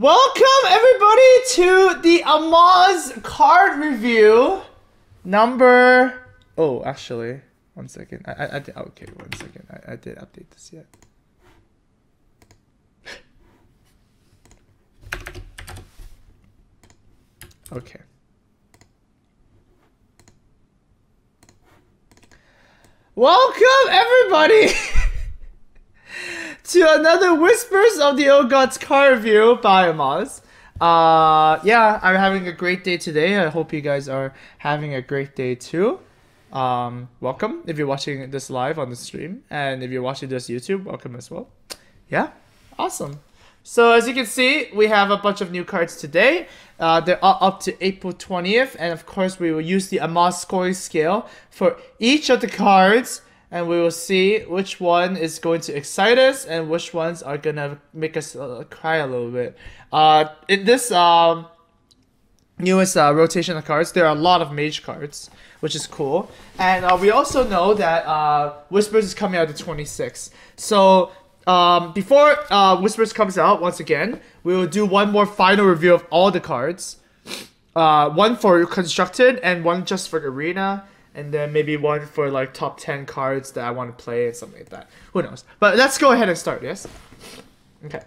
Welcome everybody to the Amaz card review number. Oh, actually, one second. I did. Okay, one second. I did update this yet. Okay. Welcome everybody to another Whispers of the Old Gods card review by Amaz. Yeah, I'm having a great day today. I hope you guys are having a great day too. Welcome if you're watching this live on the stream, and if you're watching this YouTube, welcome as well. Yeah, awesome. So as you can see, we have a bunch of new cards today. They're up to April 20th, and of course we will use the Amaz scoring scale for each of the cards, and we will see which one is going to excite us and which ones are gonna make us cry a little bit. In this newest rotation of cards, there are a lot of Mage cards, which is cool. And we also know that Whispers is coming out the 26th. So before Whispers comes out, once again, we will do one more final review of all the cards. One for Constructed and one just for Arena. And then maybe one for like top 10 cards that I want to play and something like that. Who knows? But let's go ahead and start, yes? Okay.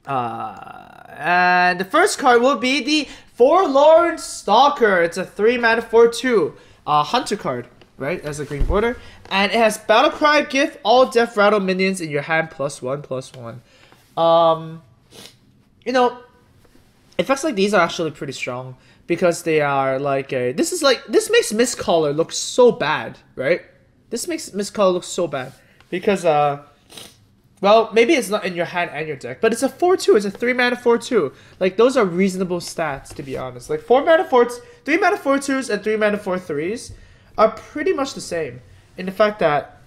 And the first card will be the Forlorn Stalker. It's a 3-mana 4/2 Hunter card, right? As a green border. And it has Battlecry, Gift all Death Rattle minions in your hand +1/+1. You know, effects like these are actually pretty strong. Because they are like a... This makes Mistcaller look so bad, right? This makes Mistcaller look so bad. Because, well, maybe it's not in your hand and your deck. But it's a 4/2. It's a 3-mana 4/2. Like, those are reasonable stats, to be honest. Like, 3-mana 4/2s and 3-mana 4/3s are pretty much the same. In the fact that,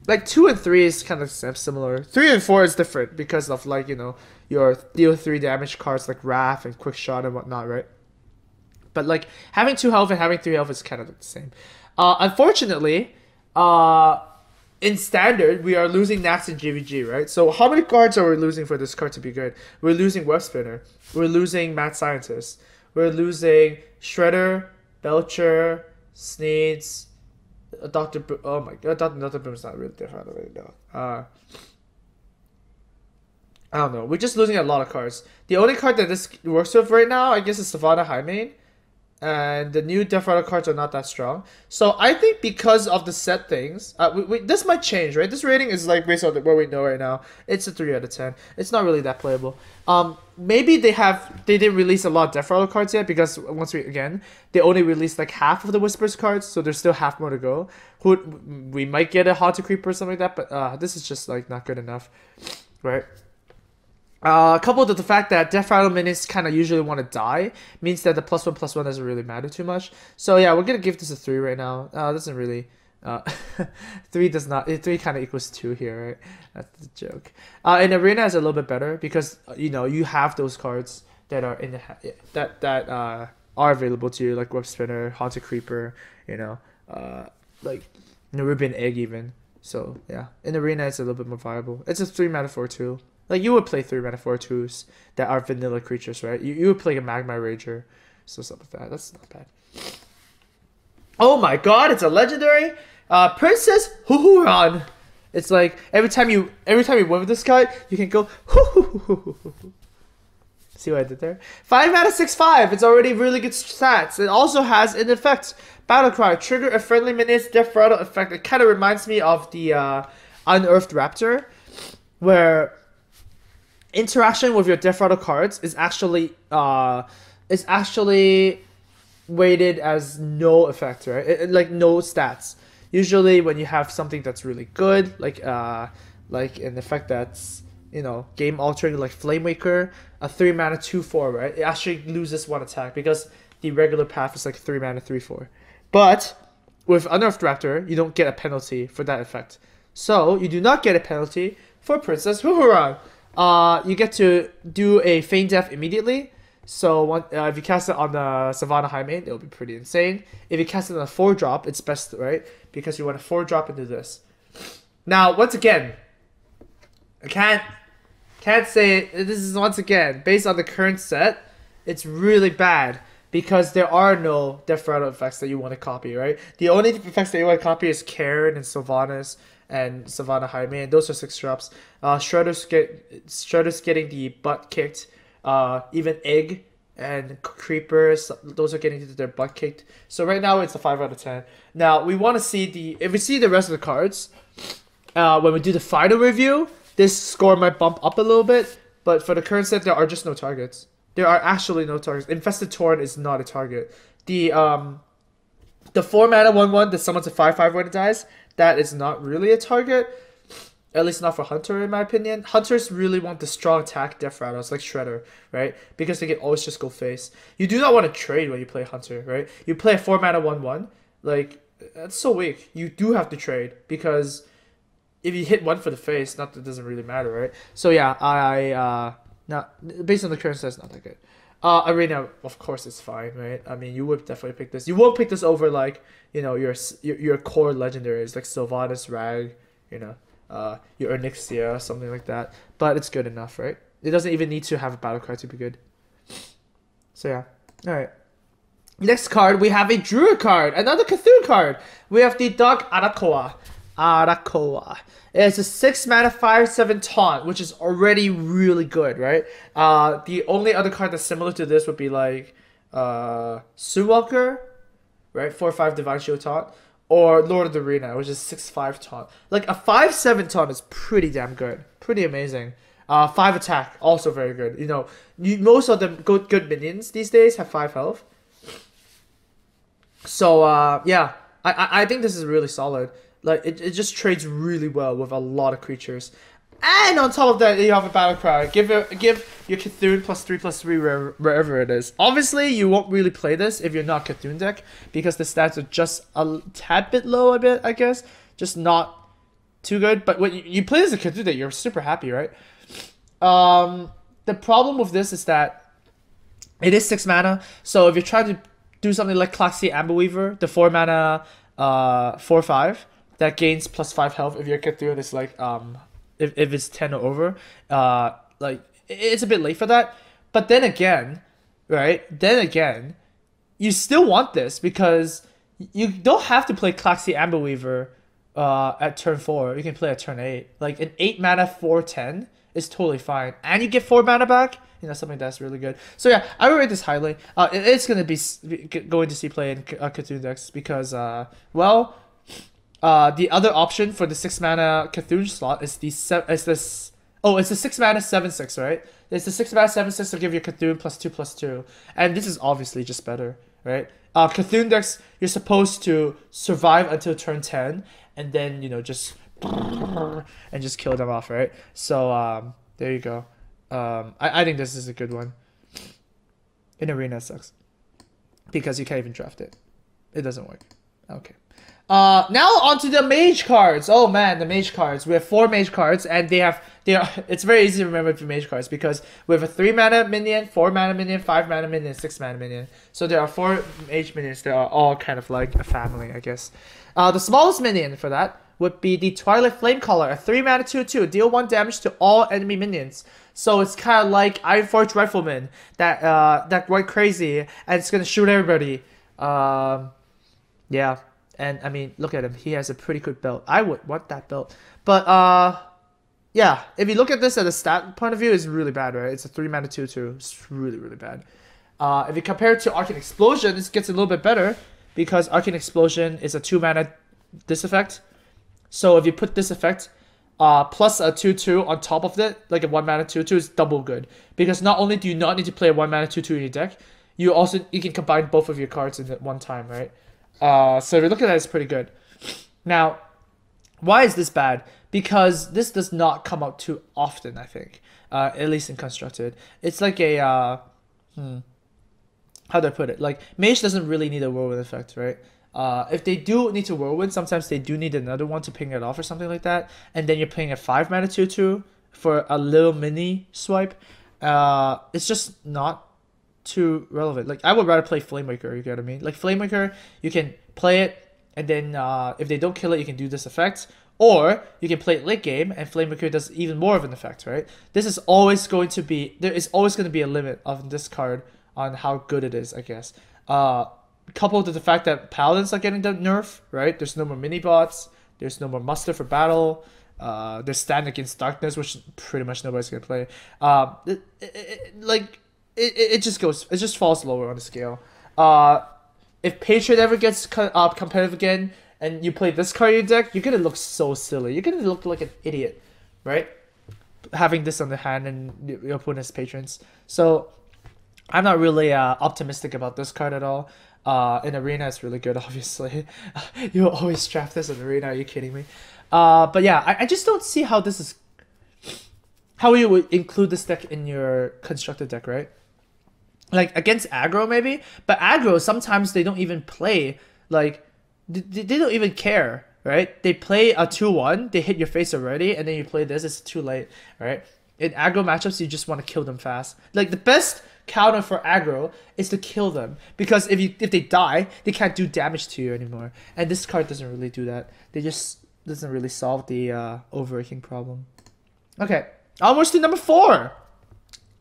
like, 2 and 3 is kind of similar. 3 and 4 is different because of, like, you know, your deal 3 damage cards like Wrath and Quick Shot and whatnot, right? But like having 2 health and having 3 health is kind of the same. Unfortunately, in standard we are losing Nax and GVG, right? So how many cards are we losing for this card to be good? We're losing Web Spinner. We're losing Mad Scientist. We're losing Shredder, Belcher, Sneeds, Dr. Oh my god, Dr. Boom's not really there right now. I don't know. We're just losing a lot of cards. The only card that this works with right now, I guess, is Savannah Highmane. And the new Death Rattle cards are not that strong. So I think because of the set things, this might change, right? This rating is like based on what we know right now. It's a 3 out of 10. It's not really that playable. Maybe they didn't release a lot of Death Rattle cards yet because they only released like half of the Whispers cards, so there's still half more to go. We might get a Haunted Creeper or something like that, but this is just like not good enough, right? Coupled with the fact that Death Rattle minions kind of usually want to die, means that the +1/+1 doesn't really matter too much. So yeah, we're gonna give this a 3 right now. Doesn't really. 3 does not. 3 kind of equals 2 here, right? That's the joke. In Arena is a little bit better because you know you have those cards that are in the that are available to you, like Web Spinner, Haunted Creeper, you know, like Nerubian Egg even. So yeah, in Arena it's a little bit more viable. It's a 3-mana 4/2. Like, you would play 3-mana 4/2s that are vanilla creatures, right? You would play a Magma Rager. So something like that. That's not bad. Oh my god, it's a legendary! Princess Huhuran! It's like, every time you win with this card, you can go See what I did there? 5-mana 6/5! It's already really good stats. It also has an effect. Battlecry. Trigger a friendly minion's Death Rattle effect. It kind of reminds me of the Unearthed Raptor, where interaction with your Death Rattle cards is actually weighted as no effect, right? Like no stats. Usually when you have something that's really good, like an effect that's, you know, game altering, like Flame Waker, a 3-mana 2/4, right? It actually loses 1 attack because the regular path is like 3-mana 3/4. But with Unearthed Raptor, you don't get a penalty for that effect. So you do not get a penalty for Princess Huhuran. You get to do a Feign Death immediately. So if you cast it on the Savannah Highmane, it'll be pretty insane. If you cast it on a 4-drop, it's best, right? Because you want to 4-drop into this. Now, once again, I can't Can't say it. This is once again based on the current set. It's really bad because there are no Death Rattle effects that you want to copy, right? The only effects that you want to copy is Karen and Sylvanas and Savannah Jaime, and those are 6 drops. Shredder's getting the butt kicked. Even Egg and Creepers, those are getting their butt kicked. So right now it's a 5 out of 10. Now we want to see if we see the rest of the cards, when we do the final review, this score might bump up a little bit. But for the current set, there are just no targets. There are actually no targets. Infested Torrent is not a target. The 4 mana 1/1 that summons a 5/5 when it dies, that is not really a target. At least not for Hunter, in my opinion. Hunters really want the strong attack Death Rattles, like Shredder, right? Because they can always just go face. You do not want to trade when you play Hunter, right? You play a 4 mana 1/1, like, that's so weak. You do have to trade, because if you hit 1 for the face, that doesn't really matter, right? So yeah, based on the current set, it's not that good. Arena, of course, is fine, right? I mean, you would definitely pick this. You won't pick this over, like, you know, your core legendaries, like Sylvanas, Rag, you know, your Onyxia, something like that. But it's good enough, right? It doesn't even need to have a battle card to be good. So yeah, alright. Next card, we have a Druid card, another Cthulhu card. We have the Dog Arakawa. It's a 6 mana 5/7 taunt, which is already really good, right? The only other card that's similar to this would be like Sunwalker, right? 4/5 Divine Shield taunt, or Lord of the Arena, which is 6/5 taunt. Like a 5/7 taunt is pretty damn good, pretty amazing. 5 attack, also very good. You know, most of the good minions these days have 5 health. So yeah, I think this is really solid. Like, it just trades really well with a lot of creatures. And on top of that, you have a battle cry. Give your Cthulhu +3/+3 wherever it is. Obviously, you won't really play this if you're not Cthulhu deck, because the stats are just a tad bit low, I guess. Just not too good. But when you play as a Cthulhu deck, you're super happy, right? The problem with this is that it is 6 mana. So if you're trying to do something like Claxi Amberweaver, the 4 mana 4/5, that gains +5 health if your Cthulhu is like if it's 10 or over, like it's a bit late for that. But then again, right? You still want this because you don't have to play Claxi Amberweaver at turn 4. You can play at turn 8. Like an 8 mana 4/10 is totally fine, and you get 4 mana back. You know, something that's really good. So yeah, I would rate this highly. It's gonna be going to see play in Cthulhu decks because well. The other option for the 6 mana Cthulhu slot is it's the 6 mana 7/6, right? It's the 6 mana 7/6 to give you Cthulhu +2/+2, and this is obviously just better, right? Cthulhu decks, you're supposed to survive until turn 10, and then, you know, just and just kill them off, right? So there you go. I think this is a good one. In Arena it sucks because you can't even draft it. It doesn't work. Okay. Now onto the Mage cards. Oh man, the Mage cards. We have 4 Mage cards, and it's very easy to remember the Mage cards because we have a 3 mana minion, 4 mana minion, 5 mana minion, 6 mana minion. So there are 4 Mage minions that are all kind of like a family, I guess. The smallest minion for that would be the Twilight Flamecaller, a 3 mana 2/2, deal 1 damage to all enemy minions. So it's kind of like Ironforge Rifleman that went crazy and it's gonna shoot everybody. Yeah. And I mean, look at him. He has a pretty good belt. I would want that belt. But yeah, if you look at this at a stat point of view, it's really bad, right? It's a 3 mana 2/2. It's really, really bad. If you compare it to Arcane Explosion, this gets a little bit better because Arcane Explosion is a 2 mana this effect. So if you put this effect plus a 2/2 on top of it, like a 1 mana 2/2, is double good. Because not only do you not need to play a 1 mana 2/2 in your deck, you can combine both of your cards in at one time, right? So if you look at that, it's pretty good. Now, why is this bad? Because this does not come out too often, I think. At least in Constructed. It's like a, how do I put it? Like, Mage doesn't really need a Whirlwind effect, right? If they do need to Whirlwind, sometimes they do need another one to ping it off or something like that. And then you're playing a 5 mana 2/2 for a little mini swipe. It's just not too relevant. Like, I would rather play Flamemaker, you get what I mean? Like, Flamemaker, you can play it, and then if they don't kill it, you can do this effect. Or you can play it late game and Flamemaker does even more of an effect, right? This is always going to be, there is always going to be a limit of this card on how good it is, I guess. Coupled with the fact that Paladins are getting the nerf, right? There's no more mini-bots, there's no more muster for battle, there's stand against darkness, which pretty much nobody's going to play. It just goes, it just falls lower on the scale. If Patriot ever gets competitive again, and you play this card in your deck, you're gonna look so silly. You're gonna look like an idiot, right? Having this on the hand and your opponent's patrons. So I'm not really optimistic about this card at all. In Arena, it's really good, obviously. You'll always draft this in Arena, are you kidding me? But yeah, I just don't see how this is... How you would include this deck in your constructed deck, right? Like, against aggro, maybe? But aggro, sometimes they don't even play, like... They don't even care, right? They play a 2-1, they hit your face already, and then you play this, it's too late, right? In aggro matchups, you just want to kill them fast. Like, the best counter for aggro is to kill them. Because if they die, they can't do damage to you anymore. And this card doesn't really do that. They just doesn't really solve the overraking problem. Okay, onwards to number 4.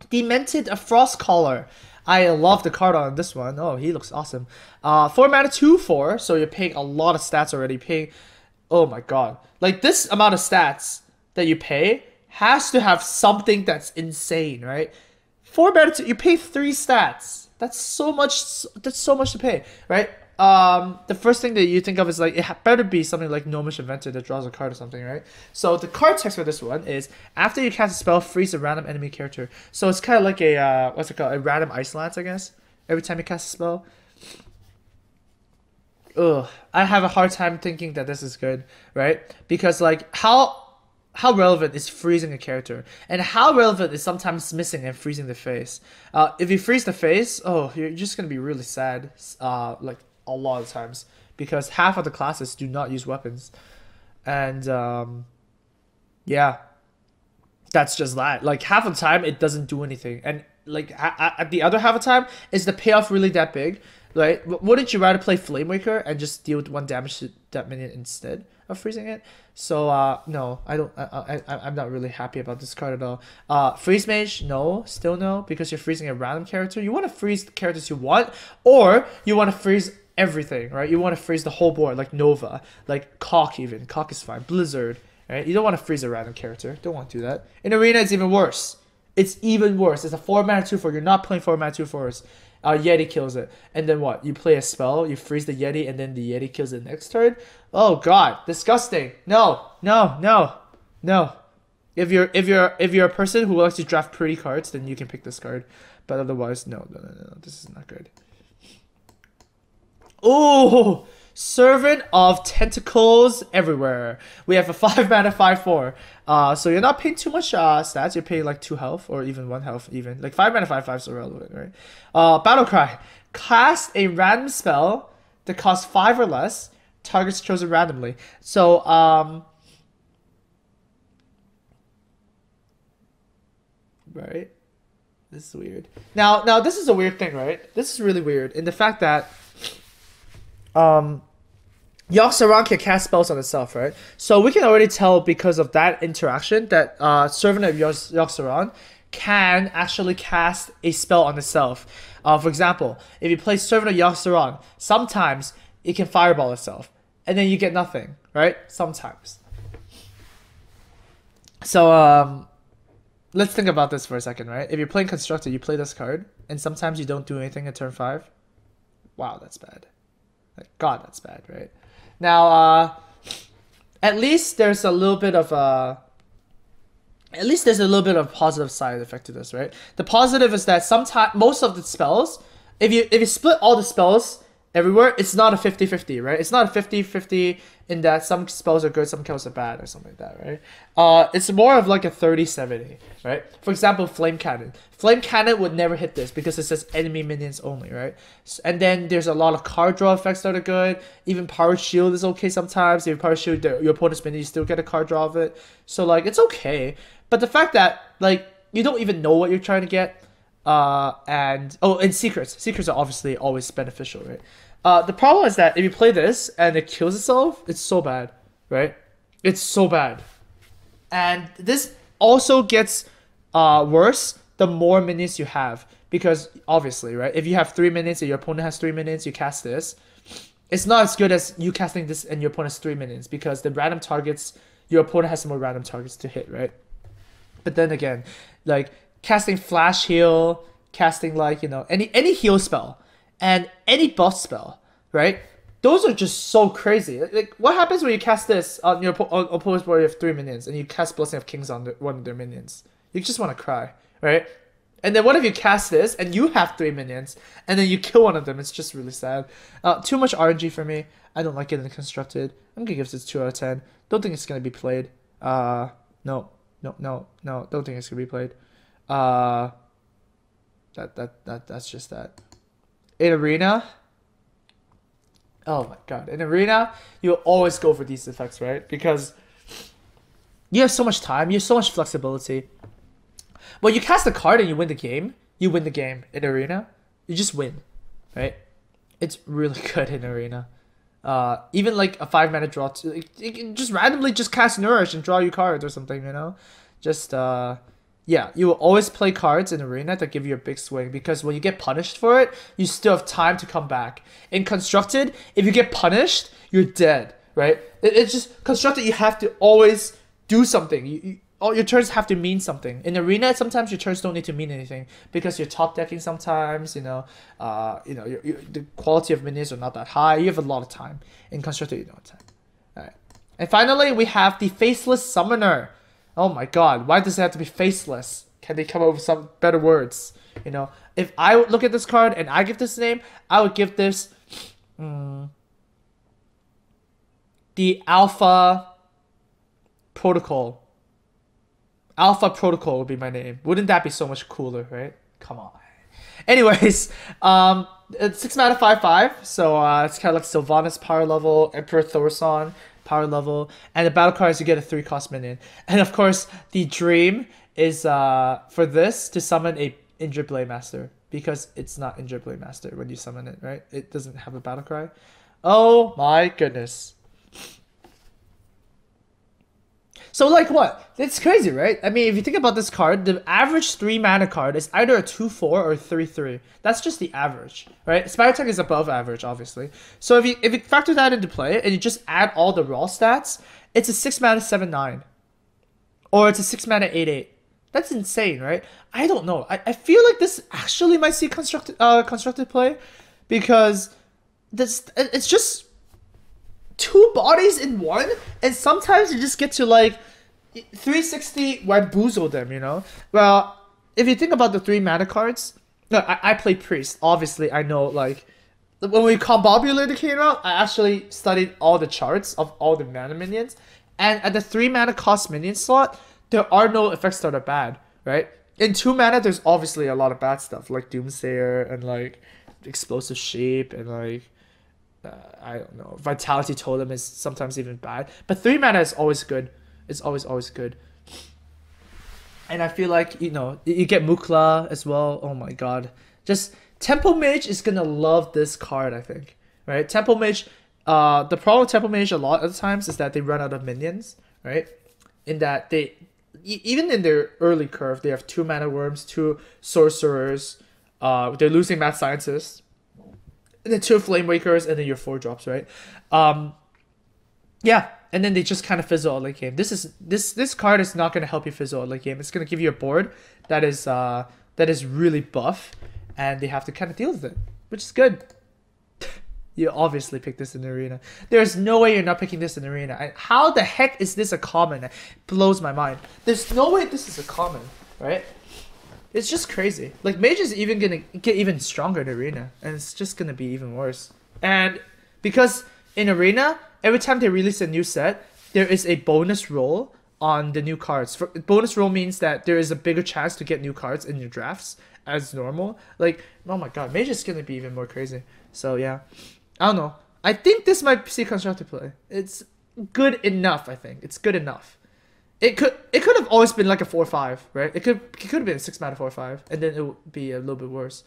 Demented Frostcaller. I love the card on this one. Oh, he looks awesome. 4 mana, 2/4. So you're paying a lot of stats already. Paying, oh my god, like this amount of stats that you pay has to have something that's insane, right? 4 mana, you pay 3 stats. That's so much. That's so much to pay, right? The first thing that you think of is like, it better be something like Gnomish Inventor that draws a card or something, right? So the card text for this one is, after you cast a spell, freeze a random enemy character. So it's kind of like a, what's it called? A random ice lance, I guess. Every time you cast a spell. Ugh, I have a hard time thinking that this is good, right? Because like, how relevant is freezing a character? And how relevant is sometimes missing and freezing the face? If you freeze the face, oh, you're just gonna be really sad. Like, a lot of times, because half of the classes do not use weapons, and yeah, that's just that. Like, half of the time it doesn't do anything, and like at the other half of the time, is the payoff really that big? Right? Wouldn't you rather play Flamemaker and just deal 1 damage to that minion instead of freezing it? So no, I don't. I'm not really happy about this card at all. Freeze Mage, no, still no, because you're freezing a random character. You want to freeze the characters you want, or you want to freeze everything, right? You want to freeze the whole board, like Nova, like Cock even. Cock is fine. Blizzard, right? You don't want to freeze a random character. Don't want to do that. In Arena, it's even worse. It's even worse. It's a 4 mana 2/4. You're not playing 4 mana 2/4s. Yeti kills it. And then what? You play a spell, you freeze the Yeti, and then the Yeti kills it next turn? Oh god, disgusting. No, no, no, no. If you're a person who likes to draft pretty cards, then you can pick this card. But otherwise, no. This is not good. Oh, Servant of Tentacles everywhere. We have a 5 mana 5/4. So you're not paying too much stats. You're paying like 2 health or even 1 health even. Like 5 mana 5/5 is irrelevant, right? Battle Cry. Cast a random spell that costs 5 or less. Targets chosen randomly. So right. This is weird. Now this is a weird thing, right? This is really weird in the fact that Yogg-Saron can cast spells on itself, right? So we can already tell because of that interaction that Servant of Yogg-Saron can actually cast a spell on itself. For example, if you play Servant of Yogg-Saron, sometimes it can fireball itself, and then you get nothing, right? Sometimes. So let's think about this for a second, right? If you're playing Constructed, you play this card, and sometimes you don't do anything at turn 5. Wow, that's bad. Like, God, that's bad, right? Now, at least there's a little bit of positive side effect to this, right? The positive is that sometimes most of the spells, if you split all the spells everywhere, it's not a 50-50, right? It's not a 50-50 in that some spells are good, some spells are bad, or something like that, right? It's more of like a 30-70, right? For example, Flame Cannon. Flame Cannon would never hit this because it says enemy minions only, right? And then there's a lot of card draw effects that are good. Even Power Shield is okay sometimes. If you Power Shield your opponent's minion, you still get a card draw of it. So like, it's okay. But the fact that like you don't even know what you're trying to get, and secrets. Secrets are obviously always beneficial, right? The problem is that if you play this and it kills itself, it's so bad, right? It's so bad. And this also gets worse the more minions you have. Because obviously, right? If you have 3 minutes and your opponent has 3 minutes, you cast this. It's not as good as you casting this and your opponent has 3 minutes because the random targets, your opponent has some more random targets to hit, right? But then again, like casting flash heal, casting like, you know, any heal spell and any buff spell, right? Those are just so crazy. Like what happens when you cast this on your opponent's board? You have 3 minions and you cast Blessing of Kings on one of their minions. You just want to cry, right? And then what if you cast this and you have 3 minions and then you kill one of them? It's just really sad. Too much RNG for me. I don't like it in constructed. I'm gonna give this 2 out of 10. Don't think it's gonna be played. No. Don't think it's gonna be played. That's just that. In arena. Oh my god. In arena, you always go for these effects, right? Because you have so much time, you have so much flexibility. When you cast a card and you win the game in arena. You just win, right? It's really good in arena. Even like a 5 mana draw, you can just randomly just cast Nourish and draw you cards or something, you know? Just, yeah, you will always play cards in arena that give you a big swing because when you get punished for it, you still have time to come back. In constructed, if you get punished, you're dead, right? It's just constructed. You have to always do something. All your turns have to mean something. In arena, sometimes your turns don't need to mean anything because you're top decking sometimes. You know, the quality of minions are not that high. You have a lot of time. In constructed, you don't have time. All right, and finally we have the Faceless Summoner. Oh my god, why does it have to be faceless? Can they come up with some better words? You know, if I would look at this card and I give this name, I would give this the Alpha Protocol. Alpha Protocol would be my name. Wouldn't that be so much cooler, right? Come on. Anyways, it's 6 mana 5/5, so it's kind of like Sylvanas power level, Emperor Thorson power level, and the battle cards you get a 3-cost minion. And of course, the dream is for this to summon a Injured Blade Master because it's not Injured Blade Master when you summon it, right? It doesn't have a battle cry. Oh my goodness. So like what? It's crazy, right? I mean, if you think about this card, the average 3 mana card is either a 2/4 or a 3/3. That's just the average, right? Spider Tech is above average, obviously. So if you factor that into play and you just add all the raw stats, it's a 6 mana 7/9. Or it's a 6 mana 8/8. That's insane, right? I don't know. I feel like this actually might see constructed play because it's just 2 bodies in 1, and sometimes you just get to like 360 Wamboozle them, you know? Well, if you think about the 3 mana cards, no, I play Priest. Obviously, I know, like, when we Combobulator came out, I actually studied all the charts of all the mana minions, and at the 3 mana cost minion slot, there are no effects that are bad, right? In 2 mana, there's obviously a lot of bad stuff, like Doomsayer, and like Explosive Shape, and like, I don't know, Vitality Totem is sometimes even bad, but 3 mana is always good. It's always good. And I feel like, you know, you get Mukla as well. Oh my god, just Temple Mage is gonna love this card, I think, right? Temple Mage, the problem with Temple Mage a lot of the times is that they run out of minions, right? In that they, even in their early curve, they have 2 mana worms, 2 sorcerers, they're losing Mad Scientists, and then 2 Flame Wakers, and then your 4 drops, right? Yeah, and then they just kind of fizzle out late game. This card is not gonna help you fizzle out late game. It's gonna give you a board that is really buff, and they have to kind of deal with it, which is good. You obviously pick this in the arena. There's no way you're not picking this in the arena. How the heck is this a common? It blows my mind. There's no way this is a common, right? It's just crazy. Like, Mage is even gonna get even stronger in arena, and it's just gonna be even worse. And because in arena, every time they release a new set, there is a bonus roll on the new cards. Bonus roll means that there is a bigger chance to get new cards in your drafts as normal. Like, oh my god, Mage is gonna be even more crazy. So yeah, I don't know. I think this might see constructed play. It's good enough. I think it's good enough. It could have always been like a 4/5, right? It could have been a 6 mana 4/5, and then it would be a little bit worse.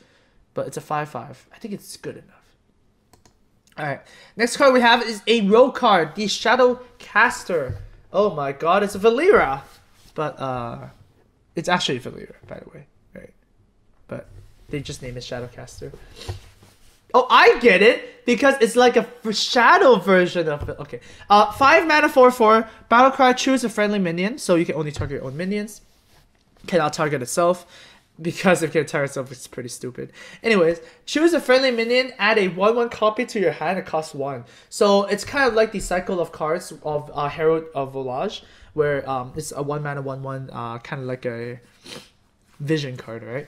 But it's a 5/5. I think it's good enough. All right. Next card we have is a rogue card, the Shadow Caster. Oh my god, it's a Valera! But, it's actually Valera, by the way. Right? But they just named it Shadowcaster. Oh, I get it! Because it's like a shadow version of it. Okay. 5 mana, 4/4. Battlecry, choose a friendly minion, so you can only target your own minions. Cannot target itself. Because if it can target itself, it's pretty stupid. Anyways, choose a friendly minion, add a 1/1 copy to your hand, it costs 1. So it's kind of like the cycle of cards of Herald of Volage, where it's a 1 mana 1/1, kind of like a vision card, right?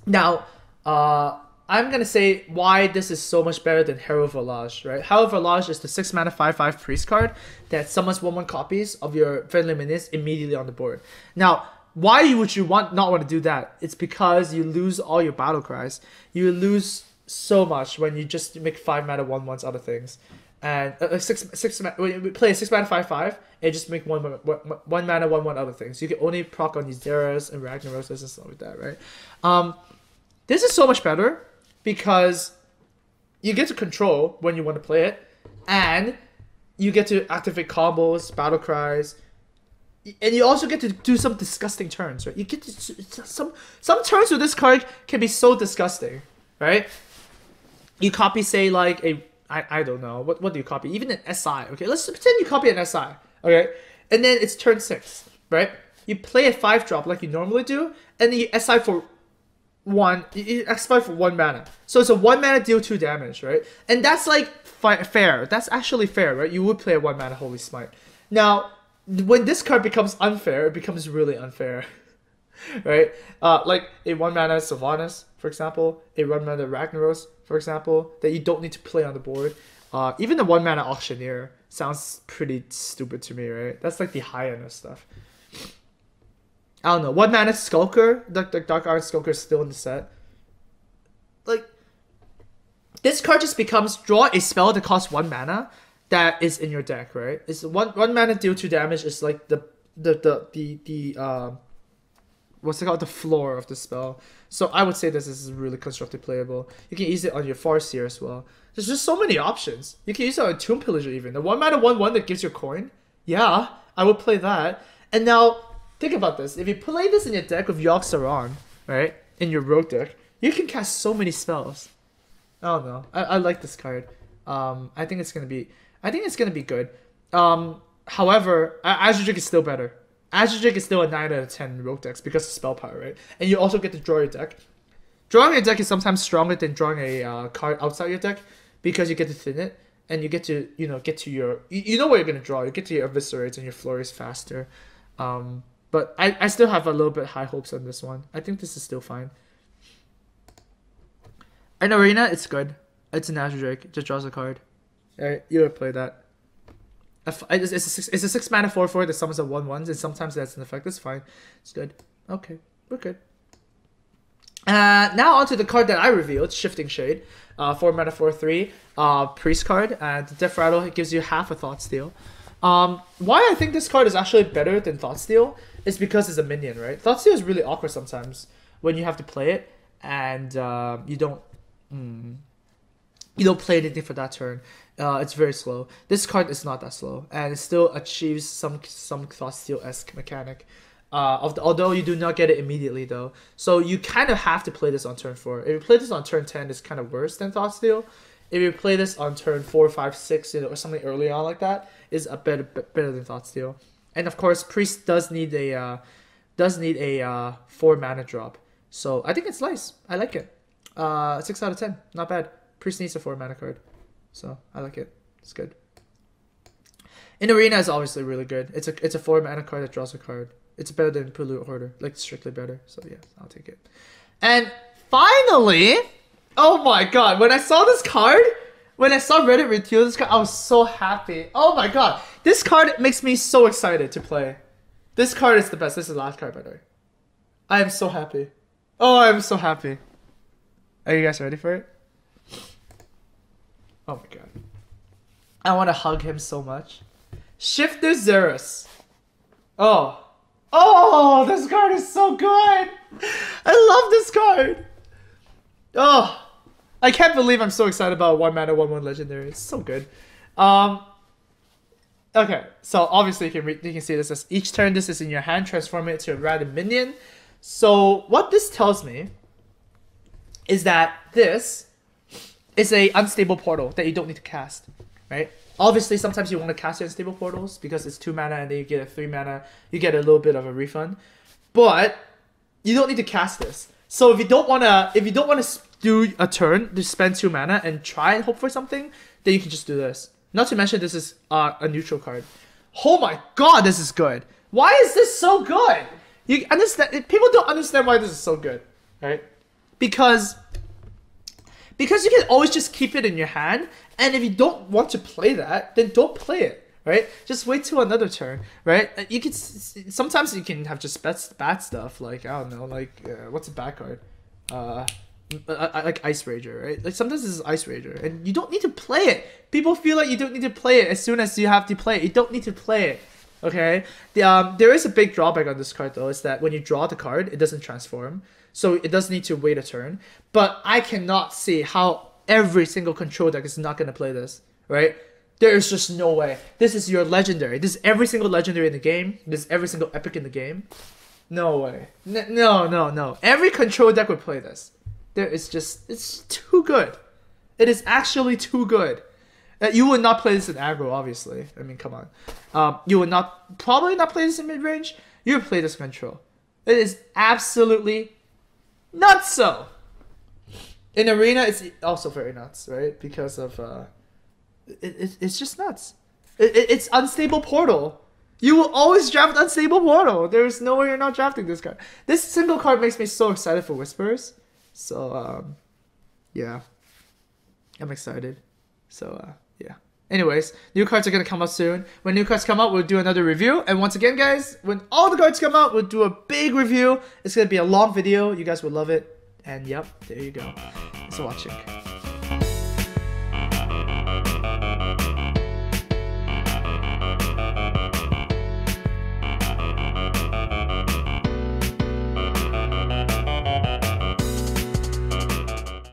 Now, I'm gonna say why this is so much better than Herald Volage, right? Herald Volage is the 6 mana 5/5 priest card that summons 1/1 copies of your friendly minions immediately on the board. Now, why would you not want to do that? It's because you lose all your battle cries. You lose so much when you just make 5 mana 1/1s out of things, and when you play a 6 mana 5/5, and just make one mana 1/1 other things. You can only proc on these Xerus and Ragnaroses and stuff like that, right? This is so much better because you get to control when you want to play it, and you get to activate combos, battle cries. And you also get to do some disgusting turns, right? You get to some turns with this card can be so disgusting, right? You copy, say, like I don't know what do you copy? Even an SI, okay? Let's pretend you copy an SI, okay? And then it's turn 6, right? You play a 5-drop like you normally do, and then you SI for 1. You SI for 1 mana, so it's a 1 mana deal 2 damage, right? And that's like fair. That's actually fair, right? You would play a 1 mana Holy Smite. Now, when this card becomes unfair, it becomes really unfair, right? Like a 1 mana Sylvanas, for example, a 1 mana Ragnaros, for example, that you don't need to play on the board. Even the 1 mana Auctioneer sounds pretty stupid to me, right? That's like the high end of stuff. I don't know. 1 mana Skulker, the Dark Iron Skulker is still in the set. Like, this card just becomes draw a spell that costs 1 mana. That is in your deck, right? It's one mana deal 2 damage is like the what's it called? The floor of the spell. So I would say this is really constructed playable. You can use it on your Farseer as well. There's just so many options. You can use it on Tomb Pillager even. The 1 mana 1/1 that gives you a coin. Yeah, I would play that. And now think about this. If you play this in your deck with Yogg-Saron, right? In your rogue deck, you can cast so many spells. I don't know. I like this card. I think it's gonna be good. However, Azure is still better. Azure is still a 9 out of 10 rogue decks because of spell power, right? And you also get to draw your deck. Drawing your deck is sometimes stronger than drawing a card outside your deck because you get to thin it and you get to, get to your... You know what you're going to draw. You get to your Eviscerates and your Flurries faster. But I still have a little bit high hopes on this one. I think this is still fine. In Arena, it's good. It's an Azure Drake. It just draws a card. Alright, you would play that. It's a 6 mana 4/4 that summons a 1/1, and sometimes that's an effect. That's fine. It's good. Okay, we're good. Now onto the card that I revealed, Shifting Shade. 4 mana 4/3 priest card, and Death Rattle, it gives you half a Thought Steal. Why I think this card is actually better than Thought Steal is because it's a minion, right? Thought Steal is really awkward sometimes when you have to play it and you don't play anything for that turn. It's very slow. This card is not that slow, and it still achieves some Thought Steal-esque mechanic. Although you do not get it immediately though, so you kind of have to play this on turn 4. If you play this on turn 10, it's kind of worse than Thought Steal. If you play this on turn 4, 5, 6, or something early on like that, is a better than Thought Steal. And of course, Priest does need a 4 mana drop. So I think it's nice. I like it. 6 out of 10, not bad. Priest needs a 4 mana card, so I like it. It's good. In Arena is obviously really good. It's a 4 mana card that draws a card. It's better than Pollute Hoarder, like strictly better. So yeah, I'll take it. And finally, oh my god, when I saw this card, when I saw Reddit reveal this card, I was so happy. Oh my god, this card makes me so excited to play. This card is the best. This is the last card, by the way. I am so happy. Oh, I'm so happy. Are you guys ready for it? Oh my god. I want to hug him so much. Shifter Xerus. Oh, this card is so good. I love this card. Oh, I can't believe I'm so excited about 1 mana 1/1 legendary. It's so good. Okay, so obviously you can see this as each turn this is in your hand, transform it to a random minion. So what this tells me is that this is a unstable portal that you don't need to cast, right? Obviously, sometimes you want to cast your unstable portals because it's 2 mana and then you get a 3 mana, you get a little bit of a refund. But you don't need to cast this. So if you don't wanna do a turn to spend 2 mana and try and hope for something, then you can just do this. Not to mention this is a neutral card. Oh my god, this is good. Why is this so good? You understand? People don't understand why this is so good, right? Because you can always just keep it in your hand, and if you don't want to play that, then don't play it, right? Just wait till another turn, right? You can sometimes you can have just bad stuff like I don't know, like what's a bad card? Like Ice Rager, right? Like sometimes this is Ice Rager, and you don't need to play it. People feel like you don't need to play it as soon as you have to play it. You don't need to play it. Okay. There is a big drawback on this card though, is that when you draw the card, it doesn't transform, so it does need to wait a turn. But I cannot see how every single control deck is not gonna play this, right? There is just no way. This is your legendary. This is every single legendary in the game. This is every single epic in the game. No way. No. Every control deck would play this. It's too good. It is actually too good. You would not play this in aggro, obviously. I mean, come on. You would probably not play this in mid range. You would play this control. It is absolutely nuts. So in arena, it's also very nuts, right? Because of it's just nuts. It's unstable portal. You will always draft unstable portal. There's no way you're not drafting this card. This single card makes me so excited for Whispers. So, yeah. I'm excited. So, yeah. Anyways, new cards are going to come out soon. When new cards come out, we'll do another review. And once again, guys, when all the cards come out, we'll do a big review. It's going to be a long video. You guys will love it. And, yep, there you go. Thanks for watching.